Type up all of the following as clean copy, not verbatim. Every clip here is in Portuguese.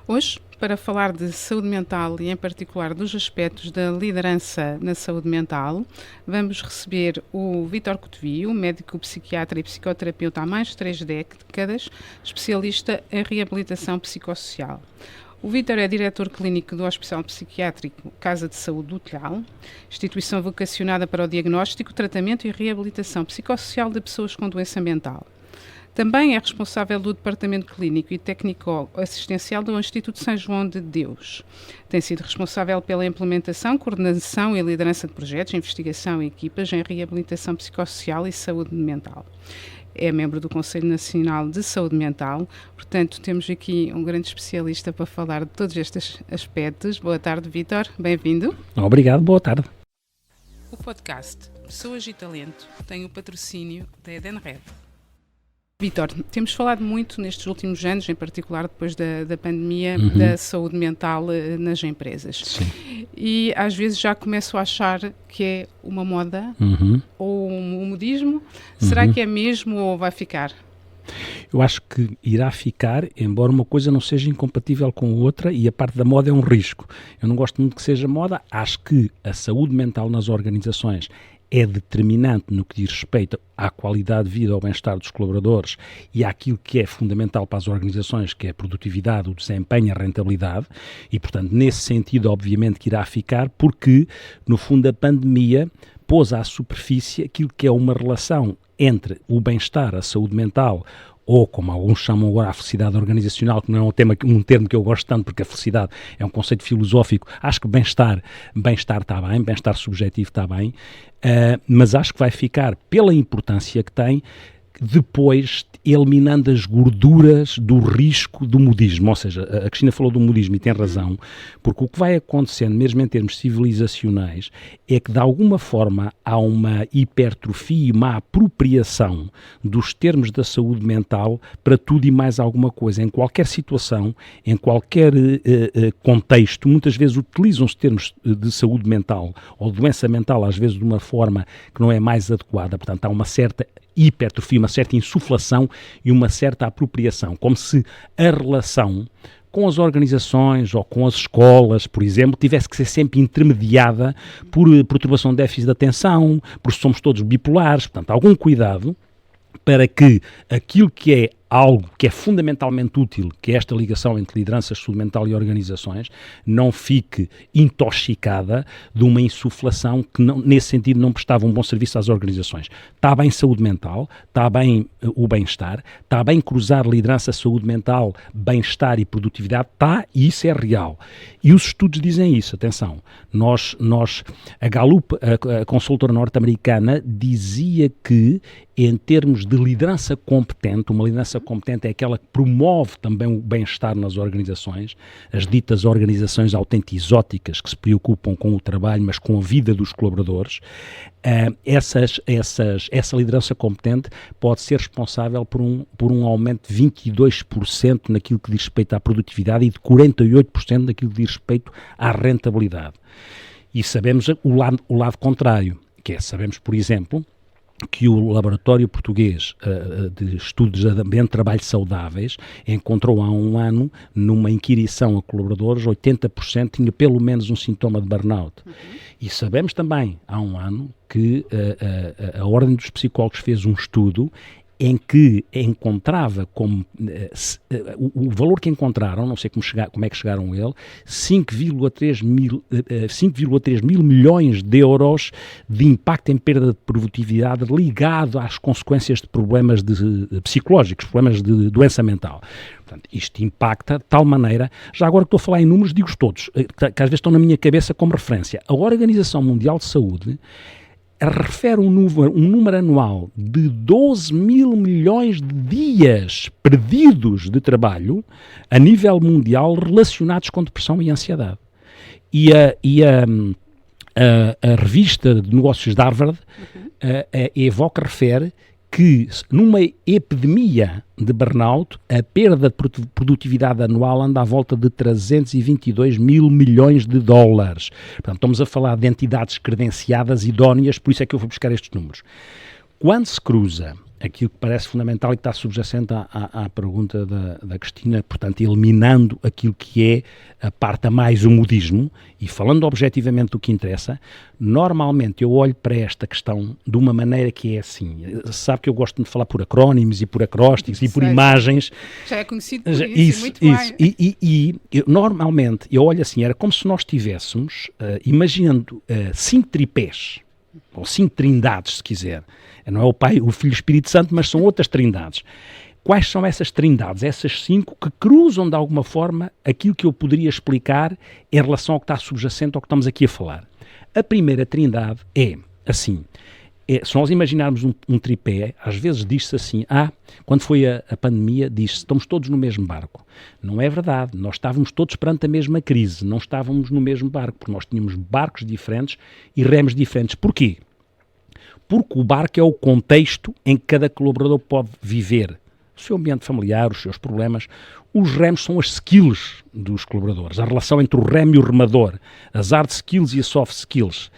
Hoje, para falar de saúde mental e, em particular, dos aspectos da liderança na saúde mental, vamos receber o Vítor Cotovio, médico psiquiatra e psicoterapeuta há mais de 3 décadas, especialista em reabilitação psicossocial. O Vítor é diretor clínico do Hospital Psiquiátrico Casa de Saúde do Telhal, instituição vocacionada para o diagnóstico, tratamento e reabilitação psicossocial de pessoas com doença mental. Também é responsável do Departamento Clínico e Técnico-Assistencial do Instituto São João de Deus. Tem sido responsável pela implementação, coordenação e liderança de projetos, investigação e equipas em reabilitação psicossocial e saúde mental. É membro do Conselho Nacional de Saúde Mental, portanto temos aqui um grande especialista para falar de todos estes aspectos. Boa tarde, Vítor, bem-vindo. Obrigado, boa tarde. O podcast Pessoas e Talento tem o patrocínio da Edenred. Vítor, temos falado muito nestes últimos anos, em particular depois da pandemia, da saúde mental nas empresas. Sim. E às vezes já começo a achar que é uma moda ou um modismo. Será que é mesmo ou vai ficar? Eu acho que irá ficar, embora uma coisa não seja incompatível com a outra, e a parte da moda é um risco. Eu não gosto muito que seja moda, acho que a saúde mental nas organizações é determinante no que diz respeito à qualidade de vida, ao bem-estar dos colaboradores e àquilo que é fundamental para as organizações, que é a produtividade, o desempenho, a rentabilidade, e, portanto, nesse sentido, obviamente, que irá ficar, porque, no fundo, a pandemia pôs à superfície aquilo que é uma relação entre o bem-estar, a saúde mental, ou como alguns chamam agora a felicidade organizacional, que não é um termo que eu gosto tanto, porque a felicidade é um conceito filosófico. Acho que bem-estar está bem, bem-estar subjetivo está bem, mas acho que vai ficar, pela importância que tem, depois eliminando as gorduras do risco do modismo. Ou seja, a Cristina falou do modismo e tem razão, porque o que vai acontecendo, mesmo em termos civilizacionais, é que de alguma forma há uma hipertrofia e uma apropriação dos termos da saúde mental para tudo e mais alguma coisa. Em qualquer situação, em qualquer contexto, muitas vezes utilizam-se termos de saúde mental ou doença mental, às vezes de uma forma que não é mais adequada. Portanto, há uma certa hipertrofia, uma certa insuflação e uma certa apropriação, como se a relação com as organizações ou com as escolas, por exemplo, tivesse que ser sempre intermediada por perturbação de déficit de atenção, porque somos todos bipolares. Portanto, algum cuidado para que aquilo que é algo que é fundamentalmente útil, que é esta ligação entre liderança, saúde mental e organizações, não fique intoxicada de uma insuflação que, não, nesse sentido, não prestava um bom serviço às organizações. Está bem saúde mental, está bem o bem-estar, está bem cruzar liderança, saúde mental, bem-estar e produtividade, está, e isso é real. E os estudos dizem isso, atenção. A Gallup, a consultora norte-americana, dizia que, em termos de liderança competente, uma liderança competente é aquela que promove também o bem-estar nas organizações, as ditas organizações autentiçóticas que se preocupam com o trabalho, mas com a vida dos colaboradores. Essa liderança competente pode ser responsável por um aumento de 22% naquilo que diz respeito à produtividade e de 48% naquilo que diz respeito à rentabilidade. E sabemos o lado contrário, que é, sabemos, por exemplo, que o Laboratório Português de Estudos de Ambiente de Trabalho Saudáveis encontrou há um ano, numa inquirição a colaboradores, 80% tinha pelo menos um sintoma de burnout. E sabemos também, há um ano, que a Ordem dos Psicólogos fez um estudo em que encontrava como o valor que encontraram, não sei como é que chegaram a ele, 5,3 mil milhões de euros de impacto em perda de produtividade ligado às consequências de problemas psicológicos, problemas de doença mental. Portanto, isto impacta de tal maneira, já agora que estou a falar em números, digo-os todos, que às vezes estão na minha cabeça como referência. A Organização Mundial de Saúde refere um número anual de 12 mil milhões de dias perdidos de trabalho a nível mundial relacionados com depressão e ansiedade. E a revista de negócios de Harvard refere que numa epidemia de burnout, a perda de produtividade anual anda à volta de 322 mil milhões de dólares. Portanto, estamos a falar de entidades credenciadas, idóneas, por isso é que eu vou buscar estes números. Quando se cruza aquilo que parece fundamental e que está subjacente à pergunta da Cristina, portanto, eliminando aquilo que é a parte a mais o modismo e falando objetivamente do que interessa, normalmente eu olho para esta questão de uma maneira que é assim. Sabe que eu gosto de falar por acrónimos e por acrósticos e por imagens. Já é conhecido por isso, muito bem. E normalmente eu olho assim, era como se nós tivéssemos, imaginando 5 tripés, ou 5 trindades, se quiser. Não é o Pai, o Filho e o Espírito Santo, mas são outras trindades. Quais são essas trindades? Essas 5 que cruzam de alguma forma aquilo que eu poderia explicar em relação ao que está subjacente ao que estamos aqui a falar. A primeira trindade é assim, se nós imaginarmos um tripé, às vezes diz-se assim, quando foi a pandemia, diz-se, estamos todos no mesmo barco. Não é verdade, nós estávamos todos perante a mesma crise, não estávamos no mesmo barco, porque nós tínhamos barcos diferentes e remos diferentes. Porquê? Porque o barco é o contexto em que cada colaborador pode viver. O seu ambiente familiar, os seus problemas. Os remos são as skills dos colaboradores. A relação entre o remo e o remador. As hard skills e as soft skills.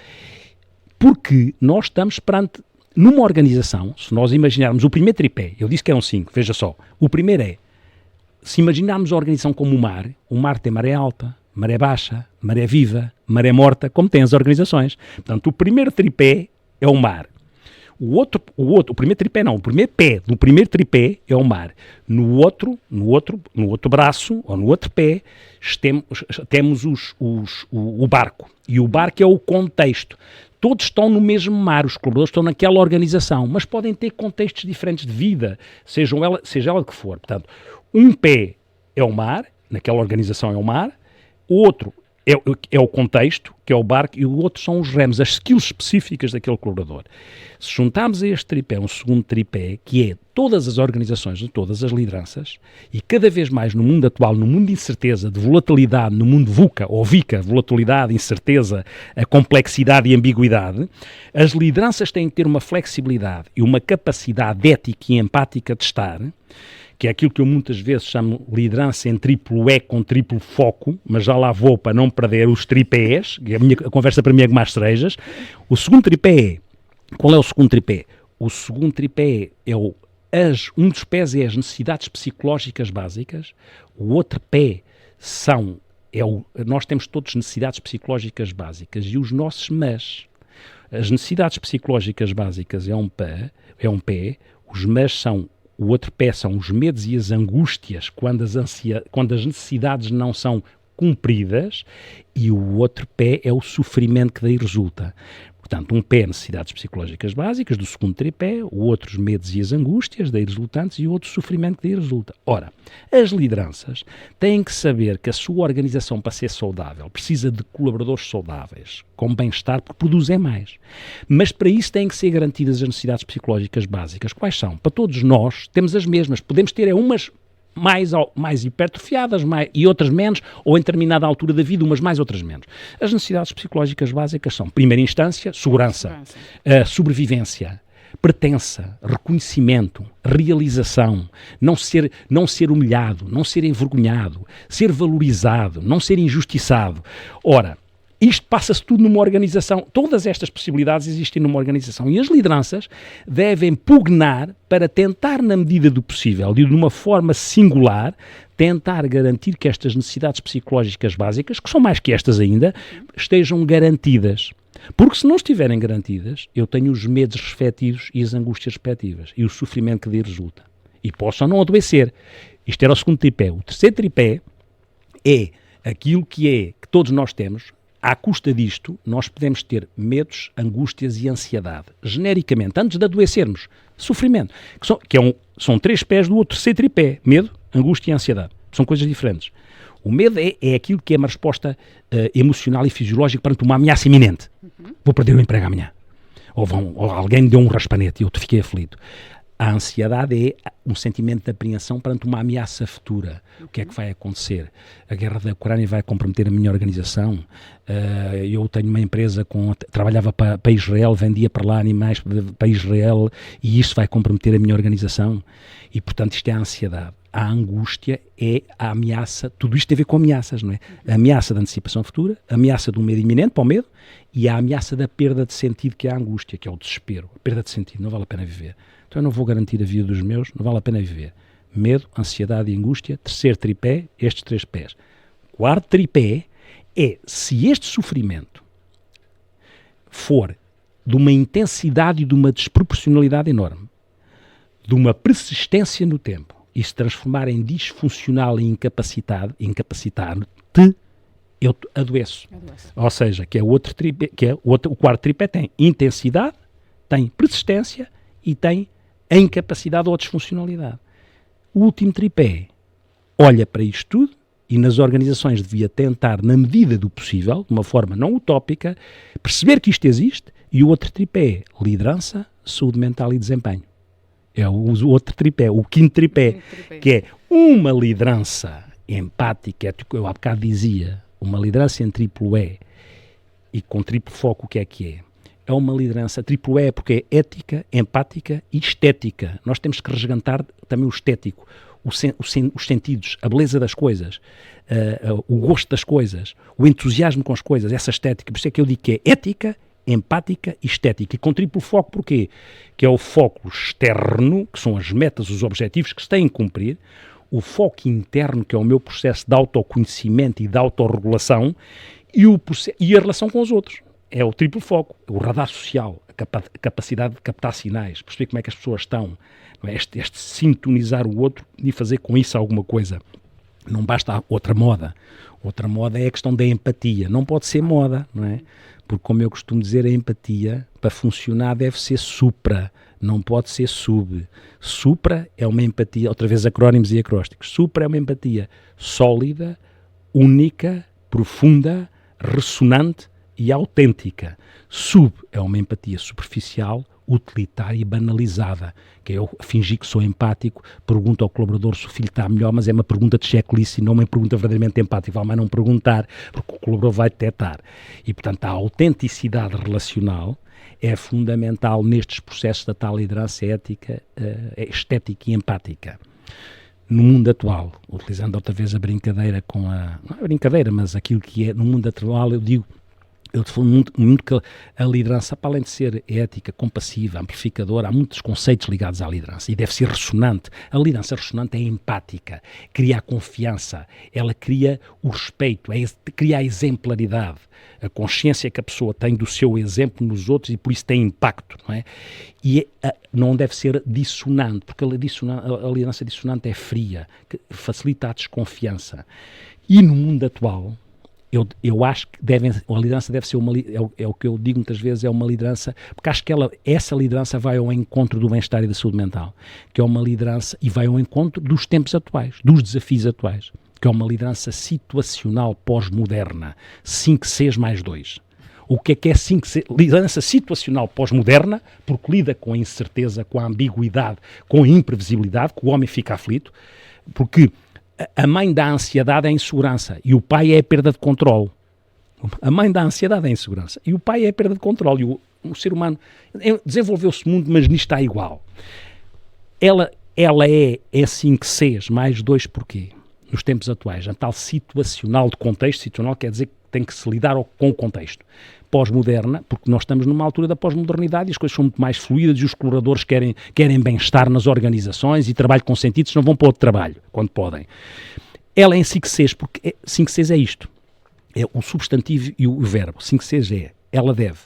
Porque nós estamos perante, numa organização, se nós imaginarmos o primeiro tripé, eu disse que eram 5, veja só. O primeiro é, se imaginarmos a organização como o mar tem maré alta, maré baixa, maré viva, maré morta, como tem as organizações. Portanto, o primeiro tripé é o mar. O primeiro tripé não, o primeiro pé do primeiro tripé é o mar. No outro braço, ou no outro pé, temos o barco. E o barco é o contexto. Todos estão no mesmo mar, os colaboradores estão naquela organização, mas podem ter contextos diferentes de vida, seja ela que for. Portanto, um pé é o mar, naquela organização é o mar, o outro é o contexto, que é o barco, e o outro são os remos, as skills específicas daquele colaborador. Se juntarmos a este tripé um segundo tripé, que é todas as organizações, todas as lideranças, e cada vez mais no mundo atual, no mundo de incerteza, de volatilidade, no mundo VUCA, ou VICA, volatilidade, incerteza, a complexidade e ambiguidade, as lideranças têm que ter uma flexibilidade e uma capacidade ética e empática de estar, que é aquilo que eu muitas vezes chamo liderança em triplo E com triplo foco, mas já lá vou para não perder os tripés, a conversa para mim é com mais cerejas. O segundo tripé é, qual é o segundo tripé? O segundo tripé é um dos pés é as necessidades psicológicas básicas, o outro pé nós temos todos necessidades psicológicas básicas e os nossos as necessidades psicológicas básicas é um pé, os o outro pé são os medos e as angústias quando as necessidades não são cumpridas, e o outro pé é o sofrimento que daí resulta. Portanto, um pé necessidades psicológicas básicas, do segundo tripé, o outro os medos e as angústias daí resultantes e o outro sofrimento que daí resulta. Ora, as lideranças têm que saber que a sua organização, para ser saudável, precisa de colaboradores saudáveis, com bem-estar, porque produzem mais. Mas para isso têm que ser garantidas as necessidades psicológicas básicas. Quais são? Para todos nós temos as mesmas. Podemos ter umas mais hipertrofiadas e outras menos, ou em determinada altura da vida, umas mais, outras menos. As necessidades psicológicas básicas são, primeira instância, segurança, sobrevivência, pertença, reconhecimento, realização, não ser humilhado, não ser envergonhado, ser valorizado, não ser injustiçado. Ora, isto passa-se tudo numa organização. Todas estas possibilidades existem numa organização e as lideranças devem pugnar para tentar, na medida do possível e de uma forma singular, tentar garantir que estas necessidades psicológicas básicas, que são mais que estas ainda, estejam garantidas. Porque se não estiverem garantidas, eu tenho os medos respectivos e as angústias respectivas e o sofrimento que daí resulta. E posso ou não adoecer. Isto era o segundo tripé. O terceiro tripé é aquilo que todos nós temos. À custa disto, nós podemos ter medos, angústias e ansiedade. Genericamente, antes de adoecermos, sofrimento. São 3 pés do outro terceiro tripé. Medo, angústia e ansiedade. São coisas diferentes. O medo é aquilo que é uma resposta emocional e fisiológica perante uma ameaça iminente. Vou perder o emprego amanhã. Ou alguém me deu um raspanete e eu fiquei aflito. A ansiedade é um sentimento de apreensão perante uma ameaça futura. O que é que vai acontecer? A guerra da Ucrânia vai comprometer a minha organização? Eu tenho uma empresa, trabalhava para Israel, vendia para lá animais para Israel e isto vai comprometer a minha organização? E, portanto, isto é a ansiedade. a angústia é a ameaça, tudo isto tem a ver com ameaças, não é? A ameaça da antecipação futura, a ameaça do medo iminente, para o medo, e a ameaça da perda de sentido, que é a angústia, que é o desespero. A perda de sentido, não vale a pena viver. Então eu não vou garantir a vida dos meus, não vale a pena viver. Medo, ansiedade e angústia. Terceiro tripé, estes 3 pés. Quarto tripé é, se este sofrimento for de uma intensidade e de uma desproporcionalidade enorme, de uma persistência no tempo, e se transformar em disfuncional e incapacitar-te, eu adoeço. Ou seja, que é outro tripé, o quarto tripé tem intensidade, tem persistência e tem a incapacidade ou a disfuncionalidade. O último tripé olha para isto tudo e nas organizações devia tentar, na medida do possível, de uma forma não utópica, perceber que isto existe, e o outro tripé é liderança, saúde mental e desempenho. É o outro tripé, o quinto tripé, que é uma liderança empática, eu há bocado dizia, uma liderança em triplo E e com triplo foco, o que é? É uma liderança triplo E porque é ética, empática e estética. Nós temos que resgatar também o estético, os sentidos, a beleza das coisas, o gosto das coisas, o entusiasmo com as coisas, essa estética. Por isso é que eu digo que é ética, empática e estética. E com triplo foco, porquê? Que é o foco externo, que são as metas, os objetivos que se têm que cumprir, o foco interno, que é o meu processo de autoconhecimento e de autorregulação, e a relação com os outros. É o triplo foco, o radar social, a capacidade de captar sinais, perceber como é que as pessoas estão, não é? Este sintonizar o outro e fazer com isso alguma coisa. Não basta outra moda. Outra moda é a questão da empatia. Não pode ser moda, não é? Porque, como eu costumo dizer, a empatia, para funcionar, deve ser supra, não pode ser sub. Supra é uma empatia, outra vez acrónimos e acrósticos. Supra é uma empatia sólida, única, profunda, ressonante e autêntica. Sub é uma empatia superficial, utilitária e banalizada, que é eu fingir que sou empático, pergunto ao colaborador se o filho está melhor, mas é uma pergunta de checklist e não uma pergunta verdadeiramente empática, vale mais não perguntar, porque o colaborador vai detectar. E, portanto, a autenticidade relacional é fundamental nestes processos da tal liderança ética, estética e empática. No mundo atual, utilizando outra vez a brincadeira com a... Não é brincadeira, mas aquilo que é no mundo atual, eu digo muito que a liderança, para além de ser ética, compassiva, amplificadora, há muitos conceitos ligados à liderança e deve ser ressonante. A liderança ressonante é empática, cria a confiança, ela cria o respeito, cria a exemplaridade, a consciência que a pessoa tem do seu exemplo nos outros e por isso tem impacto, não é? E não deve ser dissonante, porque a liderança dissonante é fria, que facilita a desconfiança. E no mundo atual, eu acho que a liderança deve ser é o que eu digo muitas vezes, é uma liderança, porque acho que essa liderança vai ao encontro do bem-estar e da saúde mental, que é uma liderança, e vai ao encontro dos tempos atuais, dos desafios atuais, que é uma liderança situacional pós-moderna, 5Cs mais 2. O que é 5C? Liderança situacional pós-moderna, porque lida com a incerteza, com a ambiguidade, com a imprevisibilidade, que o homem fica aflito, porque a mãe da ansiedade é a insegurança e o pai é a perda de controle. A mãe da ansiedade é a insegurança e o pai é a perda de controle. E o ser humano desenvolveu-se muito, mas nisto está igual. Ela é 5Cs mais 2 porquê? Nos tempos atuais, a tal situacional de contexto, situacional quer dizer que tem que se lidar com o contexto. Pós-moderna, porque nós estamos numa altura da pós-modernidade e as coisas são muito mais fluídas e os colaboradores querem bem-estar nas organizações e trabalho com sentido, senão vão para outro trabalho, quando podem. Ela é em 5Cs, porque 5Cs é isto, é o substantivo e o verbo. 5Cs ela deve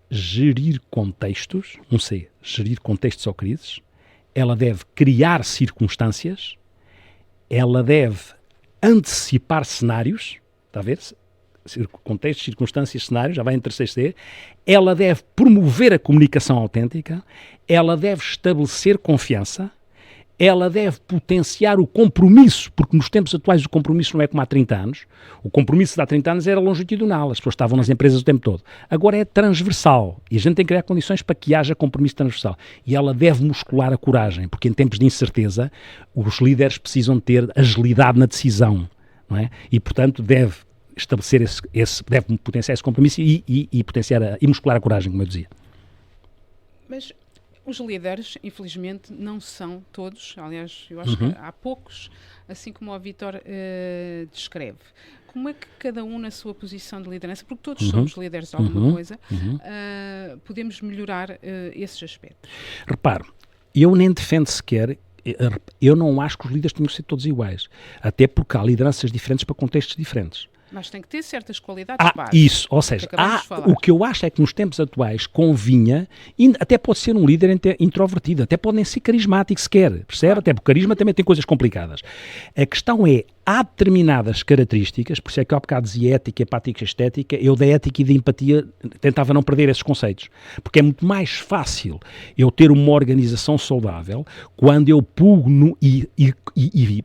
gerir contextos, gerir contextos ou crises, ela deve criar circunstâncias, ela deve antecipar cenários, está a ver? Contextos, circunstâncias, cenários, já vai em terceiro C, ela deve promover a comunicação autêntica, ela deve estabelecer confiança, ela deve potenciar o compromisso, porque nos tempos atuais o compromisso não é como há 30 anos, o compromisso de há 30 anos era longitudinal, as pessoas estavam nas empresas o tempo todo, agora é transversal, e a gente tem que criar condições para que haja compromisso transversal, e ela deve muscular a coragem, porque em tempos de incerteza os líderes precisam ter agilidade na decisão, não é? E portanto deve estabelecer deve potenciar esse compromisso e potenciar e muscular a coragem, como eu dizia. Mas Os líderes, infelizmente, não são todos, aliás, eu acho que há poucos, assim como o Vítor descreve. Como é que cada um na sua posição de liderança, porque todos somos líderes de alguma coisa, podemos melhorar esses aspectos? Repare, eu nem defendo sequer, eu não acho que os líderes tenham que ser todos iguais, até porque há lideranças diferentes para contextos diferentes. Mas tem que ter certas qualidades básicas. Isso, ou seja, o que eu acho é que nos tempos atuais convinha, e até pode ser um líder introvertido, até pode nem ser carismático sequer, percebe? Até porque o carisma também tem coisas complicadas. A questão é, há determinadas características, por isso é que eu há bocado dizia ética, empatia, estética, eu da ética e da empatia tentava não perder esses conceitos, porque é muito mais fácil eu ter uma organização saudável quando eu pugno e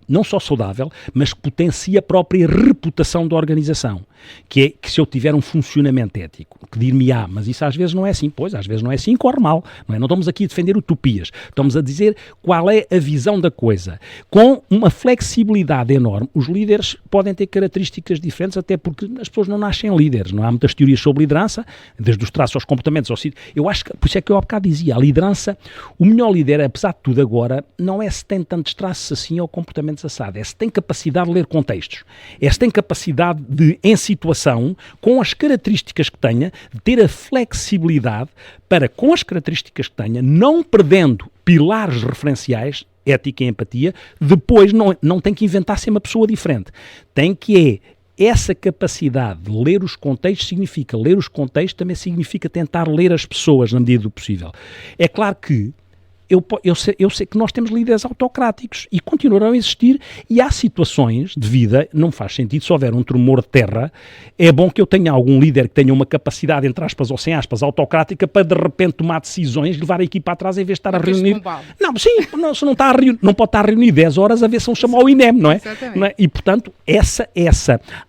não só saudável, mas que potencia a própria reputação da organização, que é que se eu tiver um funcionamento ético, que dir-me-á, mas isso às vezes não é assim, pois, às vezes não é assim, corre mal, não é? Não estamos aqui a defender utopias, estamos a dizer qual é a visão da coisa, com uma flexibilidade enorme. Os líderes podem ter características diferentes, até porque as pessoas não nascem líderes, não há muitas teorias sobre liderança, desde os traços aos comportamentos, eu acho que, por isso é que eu há bocado dizia, a liderança, o melhor líder, apesar de tudo agora, não é se tem tantos traços assim ou comportamentos assados, é se tem capacidade de ler contextos, é se tem capacidade de, em situação, com as características que tenha, de ter a flexibilidade para, com as características que tenha, não perdendo pilares referenciais, ética e empatia, depois não tem que inventar ser uma pessoa diferente. Tem que essa capacidade de ler os contextos significa ler os contextos, também significa tentar ler as pessoas na medida do possível. É claro que eu sei que nós temos líderes autocráticos e continuarão a existir, e há situações de vida, não faz sentido, se houver um tremor de terra, é bom que eu tenha algum líder que tenha uma capacidade, entre aspas ou sem aspas, autocrática, para de repente tomar decisões, levar a equipa atrás em vez de estar a reunir. Não, sim, se não está a reunir, não pode estar a reunir 10 horas a ver se não chamou o INEM, não é? Não é? E portanto,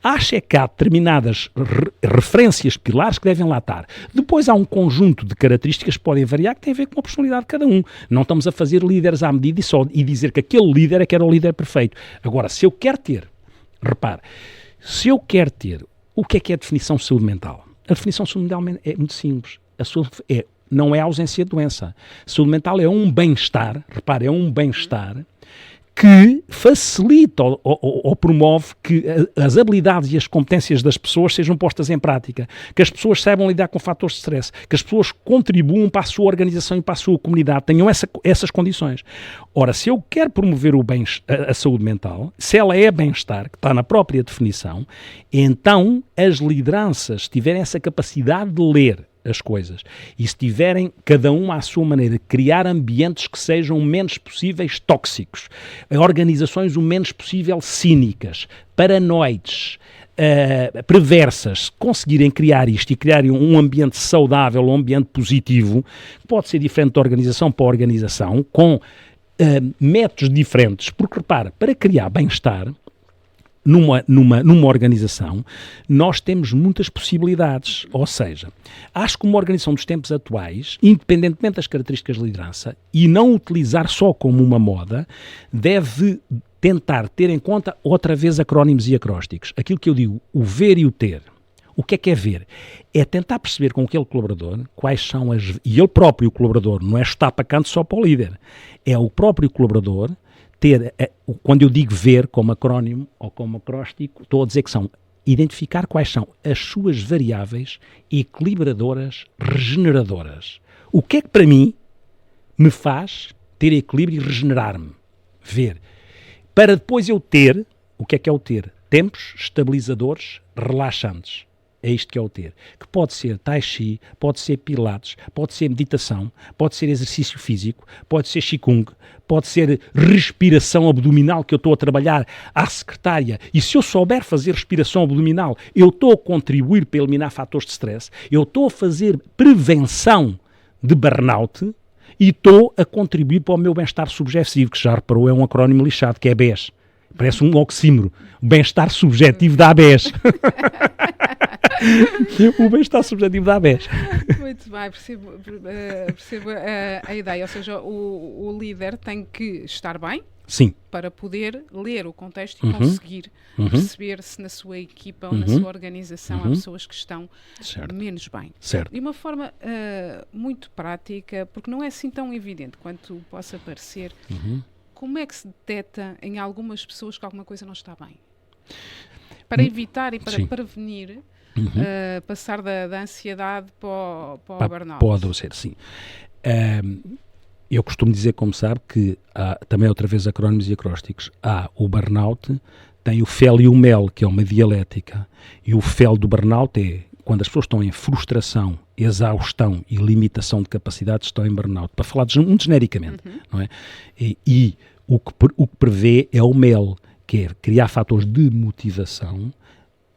acho que há determinadas referências pilares que devem lá estar. Depois há um conjunto de características que podem variar, que tem a ver com a personalidade de cada um. Não estamos a fazer líderes à medida e dizer que aquele líder é que era o líder perfeito. Agora, se eu quero ter, repare, o que é a definição de saúde mental? A definição de saúde mental é muito simples. Não é a ausência de doença. Saúde mental é um bem-estar, repare, é um bem-estar que facilita ou promove que as habilidades e as competências das pessoas sejam postas em prática, que as pessoas saibam lidar com fatores de stress, que as pessoas contribuam para a sua organização e para a sua comunidade, tenham essas condições. Ora, se eu quero promover a saúde mental, se ela é bem-estar, que está na própria definição, então as lideranças tiverem essa capacidade de ler as coisas, e se tiverem, cada um à sua maneira, criar ambientes que sejam o menos possíveis tóxicos, organizações o menos possível cínicas, paranoides, perversas, conseguirem criar isto e criarem um ambiente saudável, um ambiente positivo, pode ser diferente de organização para organização, com métodos diferentes, porque repara, para criar bem-estar, numa organização, nós temos muitas possibilidades, ou seja, acho que uma organização dos tempos atuais, independentemente das características de liderança, e não utilizar só como uma moda, deve tentar ter em conta outra vez acrónimos e acrósticos. Aquilo que eu digo, o ver e o ter. O que é ver? É tentar perceber com aquele colaborador quais são e ele próprio, o colaborador, não é chutar para canto só para o líder, é o próprio colaborador quando eu digo ver como acrónimo ou como acróstico, estou a dizer que são identificar quais são as suas variáveis equilibradoras, regeneradoras. O que é que para mim me faz ter equilíbrio e regenerar-me? Ver. Para depois eu ter, o que é o ter? Tempos estabilizadores, relaxantes. É isto que é o ter. Que pode ser tai chi, pode ser pilates, pode ser meditação, pode ser exercício físico, pode ser qigong, pode ser respiração abdominal que eu estou a trabalhar à secretária. E se eu souber fazer respiração abdominal, eu estou a contribuir para eliminar fatores de stress, eu estou a fazer prevenção de burnout e estou a contribuir para o meu bem-estar subjetivo, que já reparou é um acrónimo lixado, que é BES. Parece um oxímoro. O bem-estar subjetivo da ABES. O bem-estar subjetivo dá 10. Muito bem, percebo a ideia. Ou seja, o líder tem que estar bem. Sim. Para poder ler o contexto e conseguir perceber se na sua equipa ou na sua organização há pessoas que estão menos bem. Certo. De uma forma muito prática, porque não é assim tão evidente quanto possa parecer, como é que se detecta em algumas pessoas que alguma coisa não está bem? Para evitar e para prevenir passar da ansiedade para o burnout. Pode ser, sim. Eu costumo dizer, como sabe, que há também outra vez acrónimos e acrósticos. Há o burnout, tem o fel e o mel, que é uma dialética. E o fel do burnout é quando as pessoas estão em frustração, exaustão e limitação de capacidade, estão em burnout. Para falar muito genericamente, não é? E o que prevê é o mel, que é criar fatores de motivação,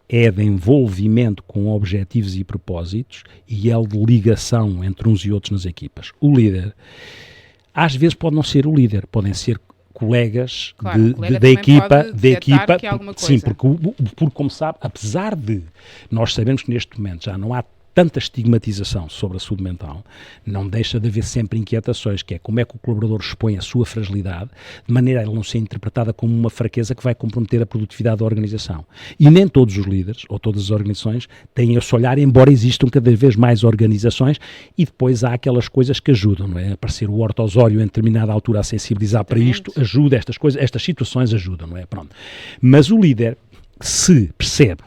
é de envolvimento com objetivos e propósitos e é de ligação entre uns e outros nas equipas. O líder, às vezes pode não ser o líder, podem ser colegas da equipa, sim, porque como sabe, apesar de nós sabemos que neste momento já não há tanta estigmatização sobre a saúde mental, não deixa de haver sempre inquietações, que é como é que o colaborador expõe a sua fragilidade, de maneira a ele não ser interpretada como uma fraqueza que vai comprometer a produtividade da organização. E nem todos os líderes, ou todas as organizações, têm esse olhar, embora existam cada vez mais organizações, e depois há aquelas coisas que ajudam, não é? Aparecer o ortosório em determinada altura a sensibilizar para isto, ajuda, estas situações ajudam, não é? Pronto. Mas o líder, se percebe,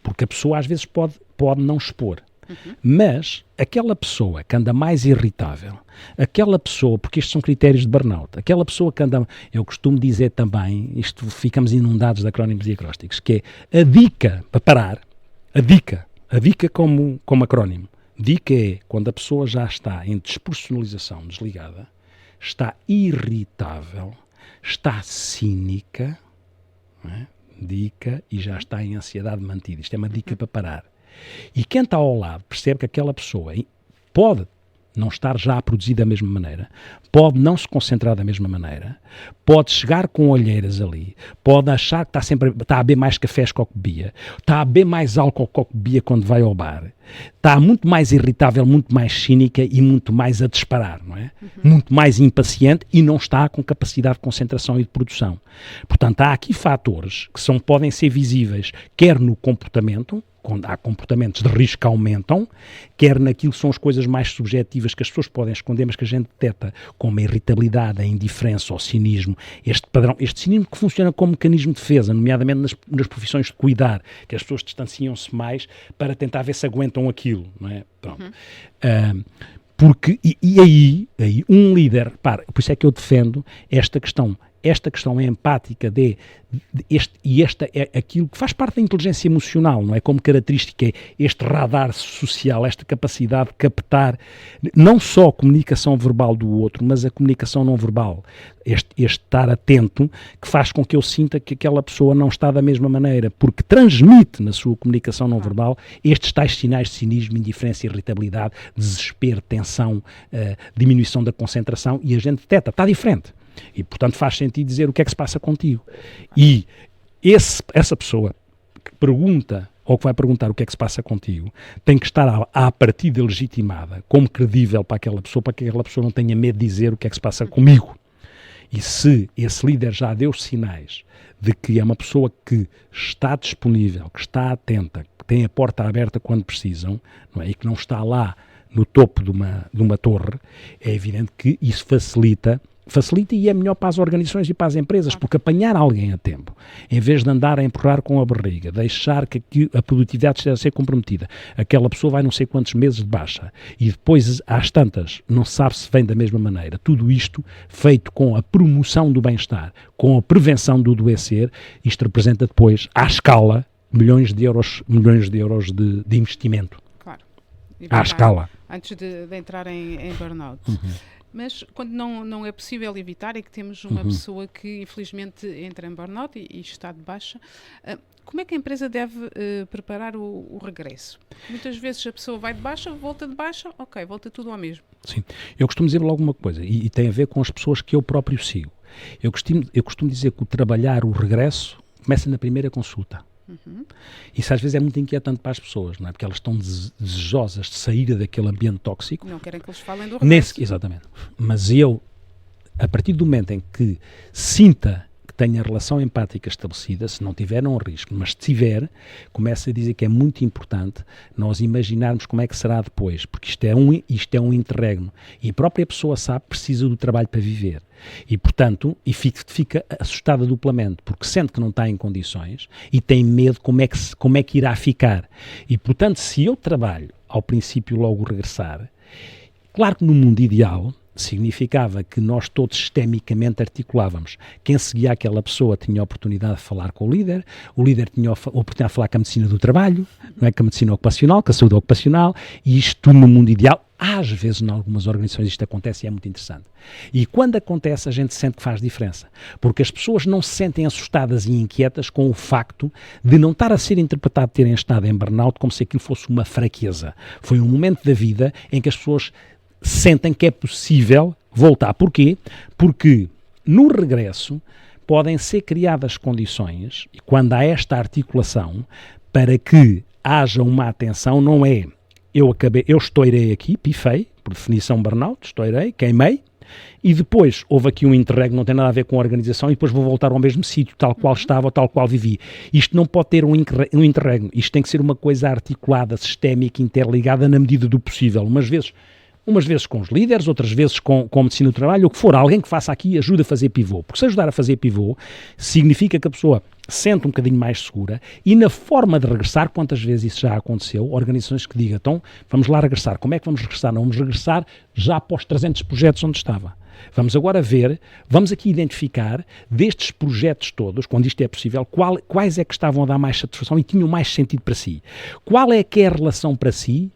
porque a pessoa às vezes pode não expor, mas aquela pessoa que anda mais irritável, aquela pessoa, porque estes são critérios de burnout, aquela pessoa que anda, eu costumo dizer também, isto ficamos inundados de acrónimos e acrósticos, que é a dica para parar, a dica como acrónimo, dica é quando a pessoa já está em despersonalização, desligada, está irritável, está cínica, não é? Dica, e já está em ansiedade mantida, isto é uma dica para parar. E quem está ao lado percebe que aquela pessoa pode não estar já a produzir da mesma maneira, pode não se concentrar da mesma maneira, pode chegar com olheiras ali, pode achar que está a beber mais cafés que o que bebia, está a beber mais álcool que o que bebia quando vai ao bar, está muito mais irritável, muito mais cínica e muito mais a disparar, não é? Muito mais impaciente e não está com capacidade de concentração e de produção. Portanto, há aqui fatores que podem ser visíveis, quer no comportamento, quando há comportamentos de risco que aumentam, quer naquilo que são as coisas mais subjetivas que as pessoas podem esconder, mas que a gente detecta, como a irritabilidade, a indiferença, o cinismo, este padrão, este cinismo que funciona como mecanismo de defesa, nomeadamente nas profissões de cuidar, que as pessoas distanciam-se mais para tentar ver se aguentam aquilo, não é? Pronto. Porque, e aí um líder, por isso é que eu defendo esta questão empática esta é aquilo que faz parte da inteligência emocional, não é? Como característica, é este radar social, esta capacidade de captar não só a comunicação verbal do outro, mas a comunicação não verbal. Este estar atento que faz com que eu sinta que aquela pessoa não está da mesma maneira, porque transmite na sua comunicação não verbal estes tais sinais de cinismo, indiferença, irritabilidade, desespero, tensão, diminuição da concentração, e a gente detecta, está diferente. E, portanto, faz sentido dizer o que é que se passa contigo. E essa pessoa que pergunta, ou que vai perguntar o que é que se passa contigo, tem que estar à partida legitimada, como credível para aquela pessoa não tenha medo de dizer o que é que se passa comigo. E se esse líder já deu sinais de que é uma pessoa que está disponível, que está atenta, que tem a porta aberta quando precisam, não é? E que não está lá no topo de uma torre, é evidente que isso facilita e é melhor para as organizações e para as empresas, porque apanhar alguém a tempo, em vez de andar a empurrar com a barriga, deixar que a produtividade esteja a ser comprometida, aquela pessoa vai não sei quantos meses de baixa e depois, às tantas, não sabe se vem da mesma maneira. Tudo isto feito com a promoção do bem-estar, com a prevenção do adoecer, isto representa depois, à escala, milhões de euros de investimento. Claro. À escala. Antes de entrar em burnout. Mas quando não é possível evitar e que temos uma pessoa que infelizmente entra em burnout e está de baixa, como é que a empresa deve preparar o regresso? Muitas vezes a pessoa vai de baixa, volta de baixa, ok, volta tudo ao mesmo. Sim, eu costumo dizer logo uma coisa, e tem a ver com as pessoas que eu próprio sigo. Eu costumo dizer que o trabalhar o regresso começa na primeira consulta. Isso às vezes é muito inquietante para as pessoas, não é? Porque elas estão desejosas de sair daquele ambiente tóxico. Não querem que eles falem do reverso. Exatamente. Mas eu, a partir do momento em que sinta que tenho a relação empática estabelecida, se não tiver não risco, mas se tiver, começo a dizer que é muito importante nós imaginarmos como é que será depois, porque isto é um interregno e a própria pessoa sabe que precisa do trabalho para viver. E, portanto, fica assustada duplamente, porque sente que não está em condições e tem medo como é que irá ficar. E, portanto, se eu trabalho, ao princípio logo regressar, claro que no mundo ideal significava que nós todos sistemicamente articulávamos. Quem seguia aquela pessoa tinha a oportunidade de falar com o líder tinha a oportunidade de falar com a medicina do trabalho, não é? Com a medicina ocupacional, com a saúde ocupacional, e isto tudo no mundo ideal. Às vezes, em algumas organizações, isto acontece e é muito interessante. E quando acontece, a gente sente que faz diferença. Porque as pessoas não se sentem assustadas e inquietas com o facto de não estar a ser interpretado de terem estado em burnout como se aquilo fosse uma fraqueza. Foi um momento da vida em que as pessoas sentem que é possível voltar. Porquê? Porque no regresso podem ser criadas condições, e quando há esta articulação, para que haja uma atenção, não é eu estourei aqui, pifei, por definição burnout, estourei, queimei, e depois houve aqui um interregno, não tem nada a ver com a organização, e depois vou voltar ao mesmo sítio, tal qual estava, ou tal qual vivi. Isto não pode ter um interregno, isto tem que ser uma coisa articulada, sistémica, interligada na medida do possível. Umas vezes com os líderes, outras vezes com a medicina do trabalho, o que for, alguém que faça aqui ajuda a fazer pivô. Porque se ajudar a fazer pivô, significa que a pessoa se sente um bocadinho mais segura e na forma de regressar, quantas vezes isso já aconteceu, organizações que digam, então, vamos lá regressar. Como é que vamos regressar? Não vamos regressar já após 300 projetos onde estava. Vamos agora ver, vamos aqui identificar destes projetos todos, quando isto é possível, quais é que estavam a dar mais satisfação e tinham mais sentido para si. Qual é que é a relação para si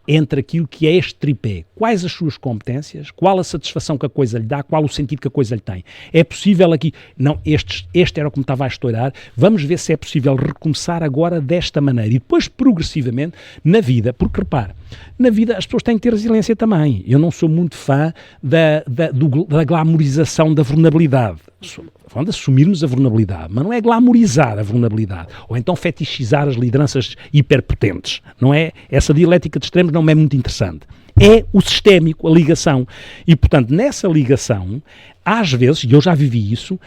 entre aquilo que é este tripé, quais as suas competências, qual a satisfação que a coisa lhe dá, qual o sentido que a coisa lhe tem. É possível aqui, não, este era o que me estava a estourar, vamos ver se é possível recomeçar agora desta maneira e depois progressivamente na vida, porque repare, na vida as pessoas têm que ter resiliência também. Eu não sou muito fã da glamorização da vulnerabilidade. Falando de assumirmos a vulnerabilidade, mas não é glamorizar a vulnerabilidade, ou então fetichizar as lideranças hiperpotentes, não é? Essa dialética de extremos não é muito interessante. É o sistémico, a ligação. E, portanto, nessa ligação, às vezes, e eu já vivi isso,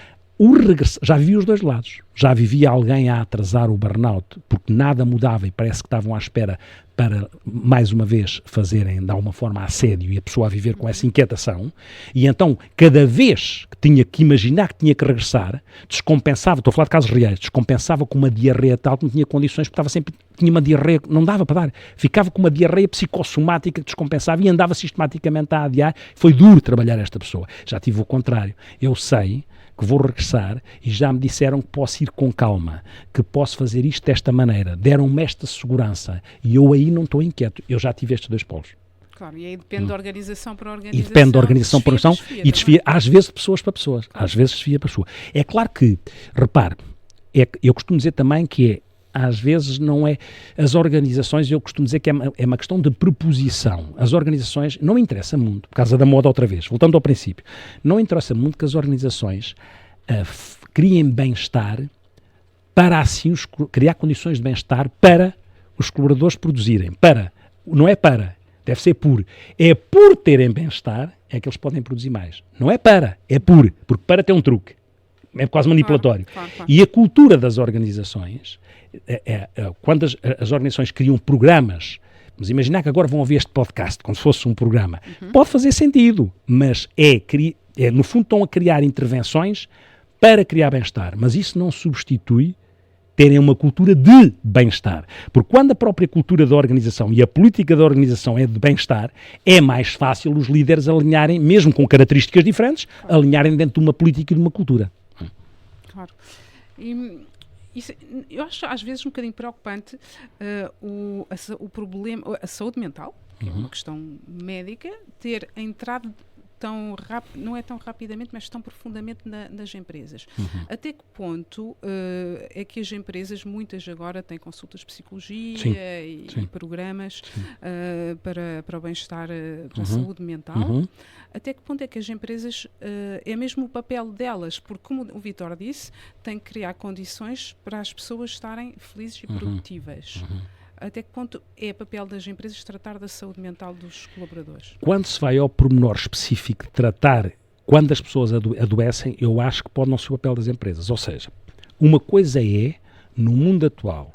já vivi os dois lados. Já vivi alguém a atrasar o burnout porque nada mudava e parece que estavam à espera para, mais uma vez, fazerem de alguma forma assédio e a pessoa a viver com essa inquietação. E então, cada vez que tinha que imaginar que tinha que regressar, descompensava, estou a falar de casos reais, descompensava com uma diarreia tal que não tinha condições, porque tinha uma diarreia, não dava para dar. Ficava com uma diarreia psicossomática que descompensava e andava sistematicamente a adiar. Foi duro trabalhar esta pessoa. Já tive o contrário. Eu sei que vou regressar e já me disseram que posso ir com calma, que posso fazer isto desta maneira, deram-me esta segurança e eu aí não estou inquieto, eu já tive estes dois polos. Claro, e aí depende da organização para organização. E depende da organização para organização e desfia, às vezes de pessoas para pessoas, às vezes desfia para pessoa. É claro que, repare, eu costumo dizer também que é, às vezes não é, as organizações, eu costumo dizer que é uma questão de preposição. As organizações, não interessa muito, por causa da moda outra vez, voltando ao princípio, não interessa muito que as organizações criem bem-estar para assim criar condições de bem-estar para os colaboradores produzirem. Não é para, deve ser por. É por terem bem-estar é que eles podem produzir mais. Não é para, é porque para tem um truque. É quase manipulatório. Claro. E a cultura das organizações, quando as organizações criam programas, vamos imaginar que agora vão ouvir este podcast, como se fosse um programa, pode fazer sentido, mas no fundo estão a criar intervenções para criar bem-estar, mas isso não substitui terem uma cultura de bem-estar. Porque quando a própria cultura da organização e a política da organização é de bem-estar, é mais fácil os líderes alinharem, mesmo com características diferentes, alinharem dentro de uma política e de uma cultura. Claro. Isso, eu acho às vezes um bocadinho preocupante o problema, a saúde mental, que é uma questão médica, ter entrado não é tão rapidamente, mas tão profundamente nas empresas. Até que ponto é que as empresas, muitas agora, têm consultas de psicologia e programas para o bem-estar, para a saúde mental. Até que ponto é que as empresas, é mesmo o papel delas, porque como o Vítor disse, tem que criar condições para as pessoas estarem felizes e produtivas. Até que ponto é papel das empresas tratar da saúde mental dos colaboradores? Quando se vai ao pormenor específico de tratar quando as pessoas adoecem, eu acho que pode não ser o papel das empresas. Ou seja, uma coisa é, no mundo atual,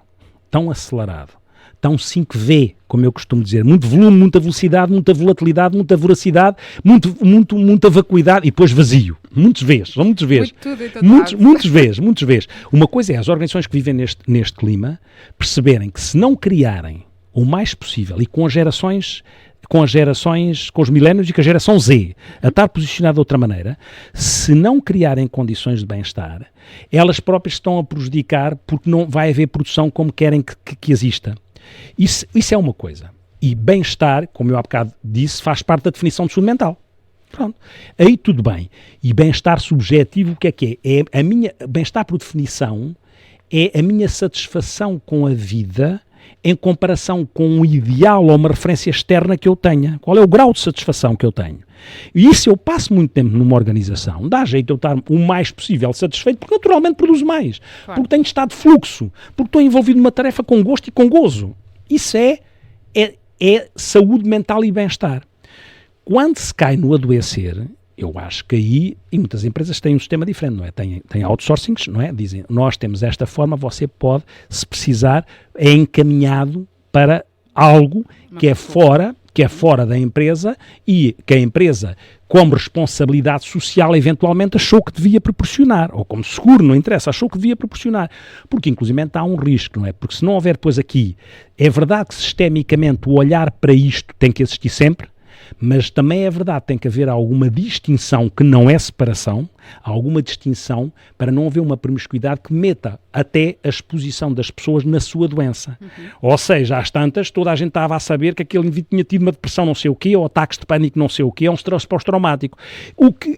tão acelerado, tão 5V, como eu costumo dizer, muito volume, muita velocidade, muita volatilidade, muita voracidade, muita vacuidade e depois vazio. Muitos Vs. Muitos Vs. Uma coisa é as organizações que vivem neste clima perceberem que se não criarem o mais possível e com os milénios e com a geração Z a estar posicionada de outra maneira, se não criarem condições de bem-estar, elas próprias estão a prejudicar porque não vai haver produção como querem que exista. Isso é uma coisa. E bem-estar, como eu há bocado disse, faz parte da definição de saúde mental. Pronto. Aí tudo bem. E bem-estar subjetivo, o que é? É a minha bem-estar por definição, é a minha satisfação com a vida em comparação com um ideal ou uma referência externa que eu tenha. Qual é o grau de satisfação que eu tenho? E isso eu passo muito tempo numa organização. Dá jeito de eu estar o mais possível satisfeito, porque naturalmente produzo mais. Claro. Porque tenho estado de fluxo. Porque estou envolvido numa tarefa com gosto e com gozo. Isso é saúde mental e bem-estar. Quando se cai no adoecer, eu acho que aí, e muitas empresas têm um sistema diferente, não é? Tem outsourcings, não é? Dizem, nós temos esta forma, você pode, se precisar, é encaminhado para algo que é fora da empresa e que a empresa, como responsabilidade social, eventualmente achou que devia proporcionar, ou como seguro, não interessa, achou que devia proporcionar. Porque, inclusive, há um risco, não é? Porque se não houver depois aqui, é verdade que sistemicamente o olhar para isto tem que existir sempre, mas também é verdade, tem que haver alguma distinção que não é separação, alguma distinção para não haver uma promiscuidade que meta até a exposição das pessoas na sua doença. Ou seja, às tantas, toda a gente estava a saber que aquele indivíduo tinha tido uma depressão não sei o quê, ou ataques de pânico não sei o quê, ou um stress pós-traumático.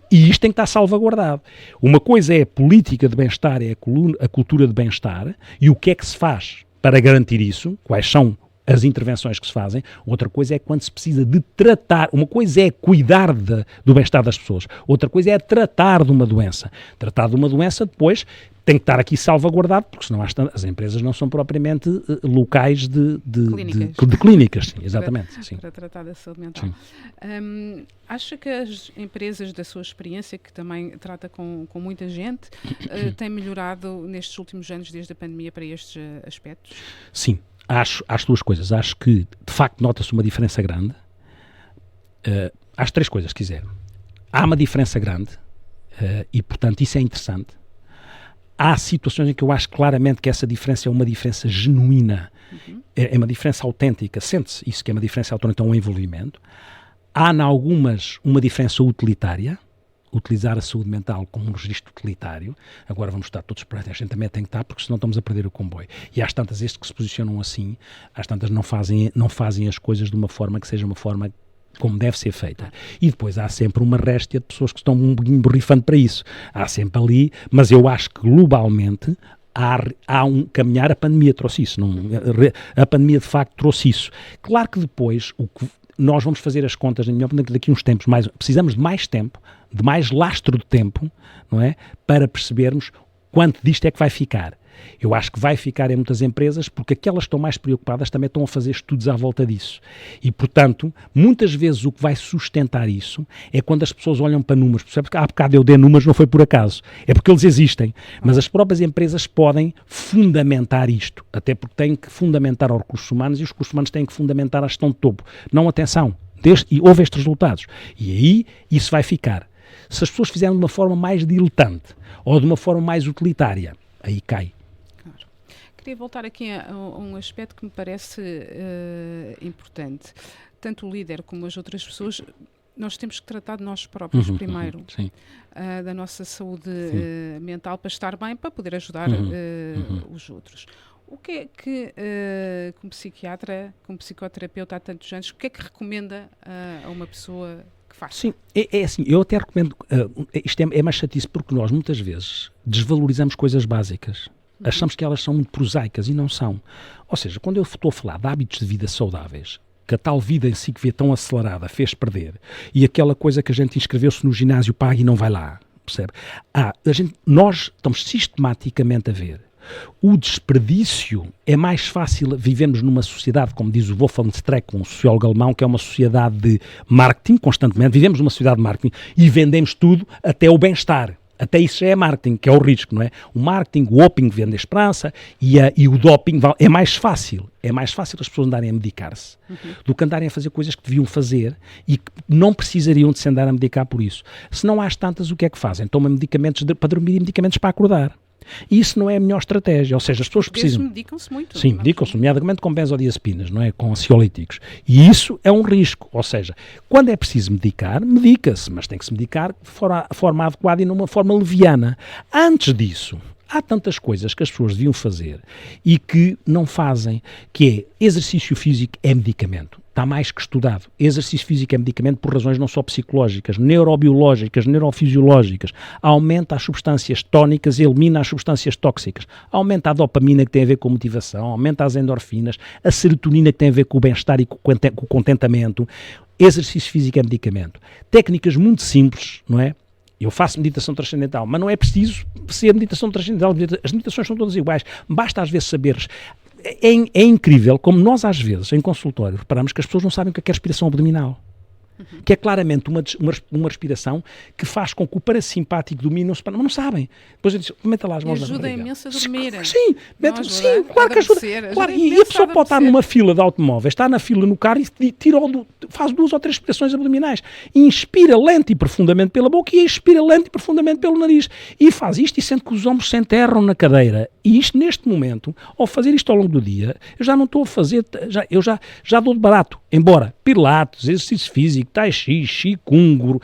E isto tem que estar salvaguardado. Uma coisa é a política de bem-estar, é a cultura de bem-estar, e o que é que se faz para garantir isso, quais são as intervenções que se fazem. Outra coisa é quando se precisa de tratar. Uma coisa é cuidar do bem-estar das pessoas. Outra coisa é tratar de uma doença. Tratar de uma doença depois tem que estar aqui salvaguardado, porque senão as empresas não são propriamente locais de clínicas. Sim, exatamente. Para tratar da saúde mental. Acha que as empresas, da sua experiência, que também trata com muita gente, têm melhorado nestes últimos anos, desde a pandemia, para estes aspectos? Sim. Acho duas coisas. Acho que, de facto, nota-se uma diferença grande. Acho três coisas, se quiser. Há uma diferença grande e, portanto, isso é interessante. Há situações em que eu acho claramente que essa diferença é uma diferença genuína, é uma diferença autêntica. Sente-se isso que é uma diferença autêntica, um envolvimento. Há, em algumas, uma diferença utilitária. Utilizar a saúde mental como um registro utilitário. Agora vamos estar todos para a gente também tem que estar, porque senão estamos a perder o comboio. E às tantas, estes que se posicionam assim, às tantas não fazem as coisas de uma forma que seja uma forma como deve ser feita. E depois há sempre uma réstia de pessoas que estão um bocadinho borrifando para isso. Há sempre ali, mas eu acho que globalmente há um caminhar. A pandemia trouxe isso. A pandemia de facto trouxe isso. Claro que depois nós vamos fazer as contas, na minha opinião, daqui a uns tempos, precisamos de mais tempo, de mais lastro de tempo, não é? Para percebermos quanto disto é que vai ficar. Eu acho que vai ficar em muitas empresas, porque aquelas que estão mais preocupadas também estão a fazer estudos à volta disso. E, portanto, muitas vezes o que vai sustentar isso é quando as pessoas olham para números. Percebe que há bocado eu dei números, não foi por acaso. É porque eles existem. Mas as próprias empresas podem fundamentar isto. Até porque têm que fundamentar os recursos humanos e os recursos humanos têm que fundamentar a gestão de topo. Não, atenção. E houve estes resultados. E aí isso vai ficar. Se as pessoas fizerem de uma forma mais diletante ou de uma forma mais utilitária, aí cai. Claro. Queria voltar aqui a um aspecto que me parece importante. Tanto o líder como as outras pessoas, nós temos que tratar de nós próprios primeiro, da nossa saúde mental, para estar bem, para poder ajudar os outros. O que é que, como psiquiatra, como psicoterapeuta há tantos anos, o que é que recomenda a uma pessoa que faça. Sim, é assim, eu até recomendo, isto é mais chatice porque nós muitas vezes desvalorizamos coisas básicas. Achamos que elas são muito prosaicas e não são. Ou seja, quando eu estou a falar de hábitos de vida saudáveis, que a tal vida em si que vê tão acelerada fez perder, e aquela coisa que a gente inscreveu-se no ginásio, paga e não vai lá, percebe? Nós estamos sistematicamente a ver o desperdício. É mais fácil, vivemos numa sociedade, como diz o Wolfgang Streeck, um sociólogo alemão, que é uma sociedade de marketing, constantemente, vivemos numa sociedade de marketing e vendemos tudo, até o bem-estar. Até isso já é marketing, que é o risco, não é? O marketing, o oping vende a esperança e o doping é mais fácil. É mais fácil as pessoas andarem a medicar-se do que andarem a fazer coisas que deviam fazer e que não precisariam de se andar a medicar por isso. Se não há tantas, o que é que fazem? Tomam medicamentos para dormir e medicamentos para acordar. E isso não é a melhor estratégia, ou seja, as pessoas precisam... medicam-se muito. Sim, medicam-se, nomeadamente com benzodiazepinas, não é? Com ansiolíticos. E isso é um risco, ou seja, quando é preciso medicar, medica-se, mas tem que se medicar de forma adequada e numa forma leviana. Antes disso, há tantas coisas que as pessoas deviam fazer e que não fazem, que é exercício físico é medicamento. Está mais que estudado. Exercício físico é medicamento por razões não só psicológicas, neurobiológicas, neurofisiológicas. Aumenta as substâncias tónicas e elimina as substâncias tóxicas. Aumenta a dopamina, que tem a ver com motivação, aumenta as endorfinas, a serotonina, que tem a ver com o bem-estar e com o contentamento. Exercício físico é medicamento. Técnicas muito simples, não é? Eu faço meditação transcendental, mas não é preciso ser meditação transcendental. As meditações são todas iguais. Basta às vezes saberes. É incrível como nós às vezes, em consultório, reparamos que as pessoas não sabem o que é respiração abdominal. Que é claramente uma respiração que faz com que o parasimpático domine, mas não sabem. Depois a gente diz, meta lá as mãos na barriga. Ajuda imenso a dormir. Sim, claro que ajuda. Claro, e a pessoa pode estar numa fila de automóveis, está na fila no carro e faz 2 ou 3 respirações abdominais. Inspira lento e profundamente pela boca e expira lento e profundamente pelo nariz. E faz isto e sente que os ombros se enterram na cadeira. E isto, neste momento, ao fazer isto ao longo do dia, eu já não estou a fazer, eu já dou de barato. Embora pilates, exercício físico, tai chi, qigong,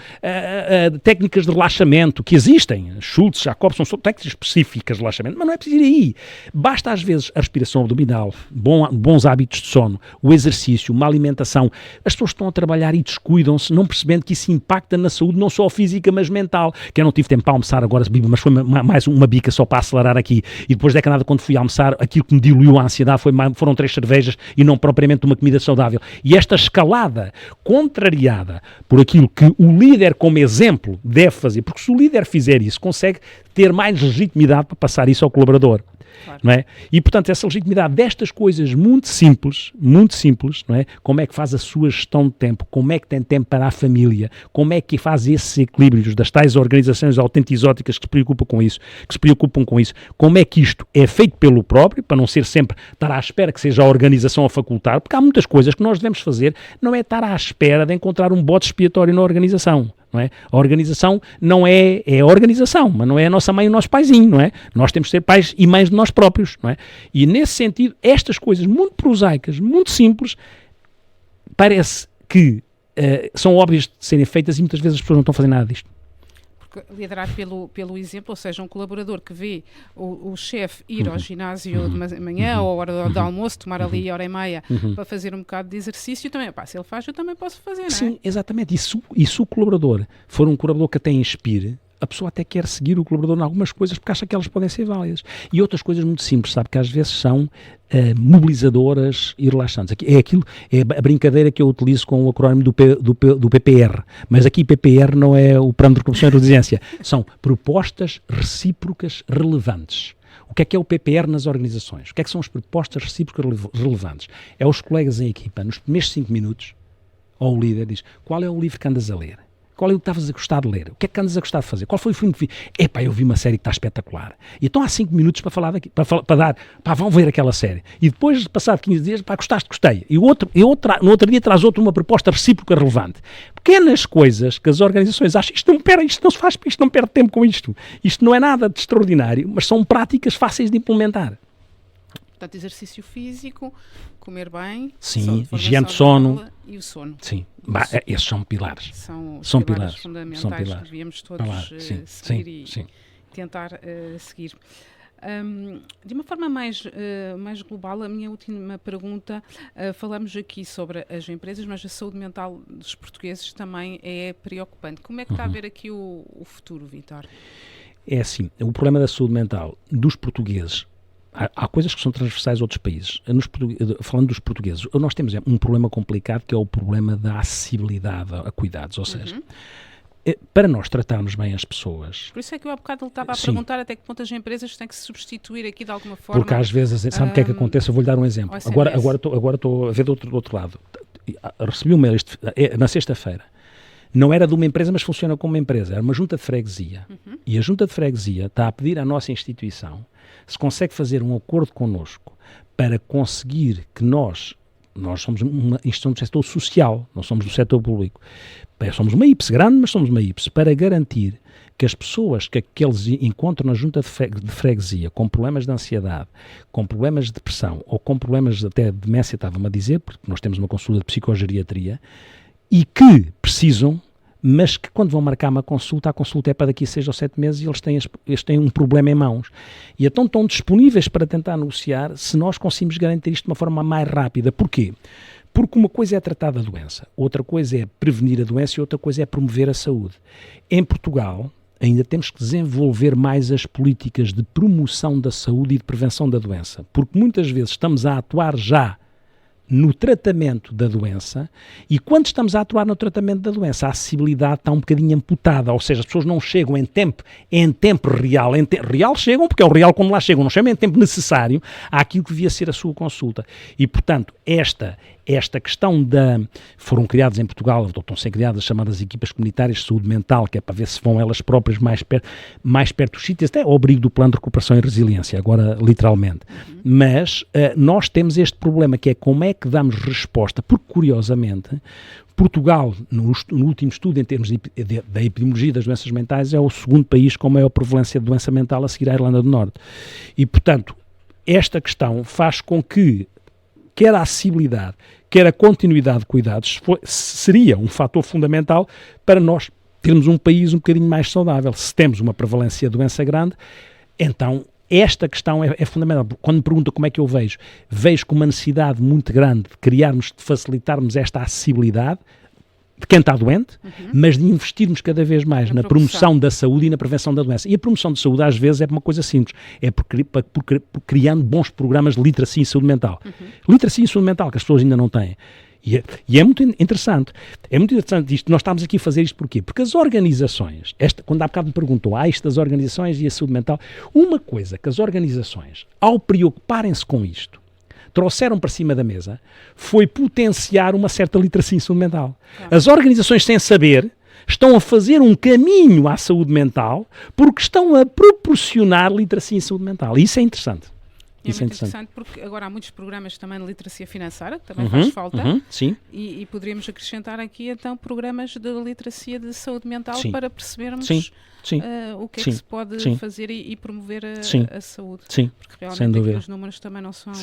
técnicas de relaxamento que existem, Schultz, Jacobson, são técnicas específicas de relaxamento, mas não é preciso ir aí. Basta às vezes a respiração abdominal, bons hábitos de sono, o exercício, uma alimentação. As pessoas estão a trabalhar e descuidam-se, não percebendo que isso impacta na saúde, não só física, mas mental. Que eu não tive tempo para almoçar agora, mas foi mais uma bica só para acelerar aqui. E depois da nada, quando fui almoçar, aquilo que me diluiu a ansiedade foram 3 cervejas e não propriamente uma comida saudável. E esta escalada contrariada por aquilo que o líder, como exemplo, deve fazer, porque se o líder fizer isso, consegue ter mais legitimidade para passar isso ao colaborador. Claro. Não é? E, portanto, essa legitimidade destas coisas muito simples, não é? Como é que faz a sua gestão de tempo, como é que tem tempo para a família, como é que faz esses equilíbrios das tais organizações autentizóticas que se preocupam com isso, como é que isto é feito pelo próprio, para não ser sempre estar à espera que seja a organização a facultar, porque há muitas coisas que nós devemos fazer, não é estar à espera de encontrar um bode expiatório na organização. Não é? A organização não é a organização, mas não é a nossa mãe e o nosso paizinho, não é? Nós temos de ser pais e mães de nós próprios, não é? E nesse sentido, estas coisas muito prosaicas, muito simples, parece que são óbvias de serem feitas e muitas vezes as pessoas não estão a fazer nada disto. Liderar pelo exemplo, ou seja, um colaborador que vê o chefe ir ao ginásio de manhã ou à hora do almoço, tomar ali hora e meia para fazer um bocado de exercício, também, se ele faz, eu também posso fazer, não é? Sim, exatamente. E se o colaborador for um colaborador que até inspire, a pessoa até quer seguir o colaborador em algumas coisas porque acha que elas podem ser válidas. E outras coisas muito simples, sabe, que às vezes são mobilizadoras e relaxantes. É a brincadeira que eu utilizo com o acrónimo do PPR. Mas aqui PPR não é o Plano de Recuperação e Resiliência. São propostas recíprocas relevantes. O que é o PPR nas organizações? O que são as propostas recíprocas relevantes? É os colegas em equipa, nos primeiros 5 minutos, ou o líder diz, qual é o livro que andas a ler? Qual é o que estavas a gostar de ler? O que é que andas a gostar de fazer? Qual foi o filme que vi? Eu vi uma série que está espetacular. E então há 5 minutos para falar daqui, para dar, vão ver aquela série. E depois de passar 15 dias, gostei. E no outro dia traz uma proposta recíproca relevante. Pequenas coisas que as organizações acham, isto não se faz, isto não perde tempo com isto. Isto não é nada de extraordinário, mas são práticas fáceis de implementar. Portanto, exercício físico, comer bem, sim, higiene de sono e o sono. Sim, esses são pilares. São pilares fundamentais são pilares. Que devíamos todos seguir e tentar seguir. De uma forma mais global, a minha última pergunta, falamos aqui sobre as empresas, mas a saúde mental dos portugueses também é preocupante. Como é que está a ver aqui o futuro, Vítor? É assim, o problema da saúde mental dos portugueses, há coisas que são transversais a outros países. Falando dos portugueses, nós temos um problema complicado, que é o problema da acessibilidade a cuidados, ou seja, para nós tratarmos bem as pessoas... Por isso é que eu há bocado estava a perguntar até que ponto as empresas têm que se substituir aqui de alguma forma. Porque às vezes, sabe o que é que acontece? Eu vou-lhe dar um exemplo. Agora estou a ver do outro lado. Recebi um mail na sexta-feira. Não era de uma empresa, mas funciona como uma empresa. Era uma junta de freguesia. E a junta de freguesia está a pedir à nossa instituição se consegue fazer um acordo connosco para conseguir que nós somos uma instituição do setor social, não somos do setor público. Somos uma IPS grande, mas somos uma IPS, para garantir que as pessoas que eles encontram na junta de freguesia com problemas de ansiedade, com problemas de depressão ou com problemas até de demência, estava-me a dizer, porque nós temos uma consulta de psicogeriatria, e que precisam, mas que quando vão marcar uma consulta, a consulta é para daqui a 6 ou 7 meses e eles têm um problema em mãos. E então estão disponíveis para tentar negociar se nós conseguimos garantir isto de uma forma mais rápida. Porquê? Porque uma coisa é tratar da doença, outra coisa é prevenir a doença e outra coisa é promover a saúde. Em Portugal, ainda temos que desenvolver mais as políticas de promoção da saúde e de prevenção da doença, porque muitas vezes estamos a atuar já no tratamento da doença, e quando estamos a atuar no tratamento da doença, a acessibilidade está um bocadinho amputada, ou seja, as pessoas não chegam em tempo real. Real chegam, porque é o real quando lá chegam, não chegam em tempo necessário àquilo que devia ser a sua consulta. E, portanto, esta questão foram criadas em Portugal, ou estão a ser criadas as chamadas equipas comunitárias de saúde mental, que é para ver se vão elas próprias mais perto dos sítios, até ao abrigo do plano de recuperação e resiliência, agora literalmente. Mas nós temos este problema, que é como é que damos resposta, porque curiosamente Portugal, no último estudo em termos da epidemiologia das doenças mentais, é o segundo país com maior prevalência de doença mental, a seguir à Irlanda do Norte. E, portanto, esta questão faz com que quer a acessibilidade, quer a continuidade de cuidados, seria um fator fundamental para nós termos um país um bocadinho mais saudável. Se temos uma prevalência de doença grande, então esta questão é fundamental. Quando me pergunta como é que eu vejo com uma necessidade muito grande de facilitarmos esta acessibilidade de quem está doente, mas de investirmos cada vez mais na promoção da saúde e na prevenção da doença. E a promoção de saúde às vezes é uma coisa simples, é por criando bons programas de literacia em saúde mental. Literacia em saúde mental que as pessoas ainda não têm. E é muito interessante. É muito interessante isto. Nós estamos aqui a fazer isto porquê? Porque as organizações, quando há bocado me perguntou, isto das organizações e a saúde mental, uma coisa que as organizações, ao preocuparem-se com isto, trouxeram para cima da mesa, foi potenciar uma certa literacia em saúde mental. Claro. As organizações, sem saber, estão a fazer um caminho à saúde mental porque estão a proporcionar literacia em saúde mental. E isso é interessante. É muito interessante porque agora há muitos programas também de literacia financeira, que também faz falta, sim. E poderíamos acrescentar aqui então programas de literacia de saúde mental para percebermos o que é que se pode fazer e promover a saúde. Sim, porque realmente aqui os números também não são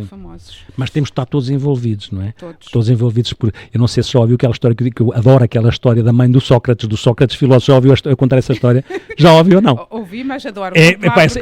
famosos. Mas temos de estar todos envolvidos, não é? Todos envolvidos eu não sei se já ouviu aquela história que eu adoro, aquela história da mãe do Sócrates filósofo. Já ouviu eu contar essa história? Já ouviu ou não? Ouvi, mas adoro.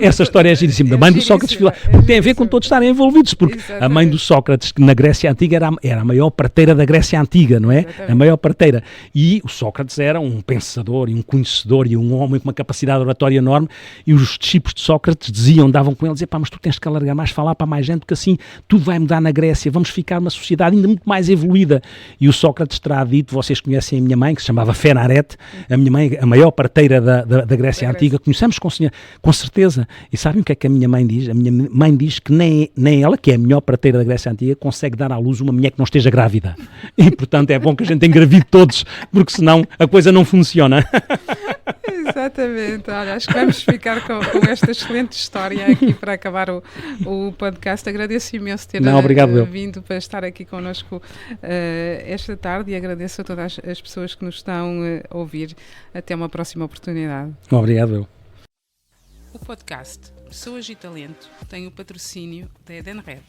Essa história é giríssima, da mãe do Sócrates filósofo. Porque tem a ver com todos estarem envolvidos, porque a mãe do Sócrates, que na Grécia Antiga era a maior parteira da Grécia Antiga, não é? Exatamente. A maior parteira. E o Sócrates era um pensador e um conhecedor e um homem com uma capacidade oratória enorme, e os discípulos de Sócrates davam com ele, diziam, mas tu tens que alargar mais, falar para mais gente, porque assim tudo vai mudar na Grécia, vamos ficar uma sociedade ainda muito mais evoluída. E o Sócrates terá dito, vocês conhecem a minha mãe, que se chamava Fenaret, a minha mãe, a maior parteira da Grécia Antiga, conhecemos com certeza. E sabem o que é que a minha mãe diz? A minha mãe diz que nem ela, que é a melhor parteira da Grécia Antiga, consegue dar à luz uma mulher que não esteja grávida. E, portanto, é bom que a gente engravide todos, porque senão a coisa não funciona. Exatamente. Olha, acho que vamos ficar com esta excelente história aqui para acabar o podcast. Agradeço imenso ter vindo para estar aqui connosco esta tarde e agradeço a todas as pessoas que nos estão a ouvir. Até uma próxima oportunidade. Obrigado. O podcast Pessoas e Talento tem o patrocínio da Edenred.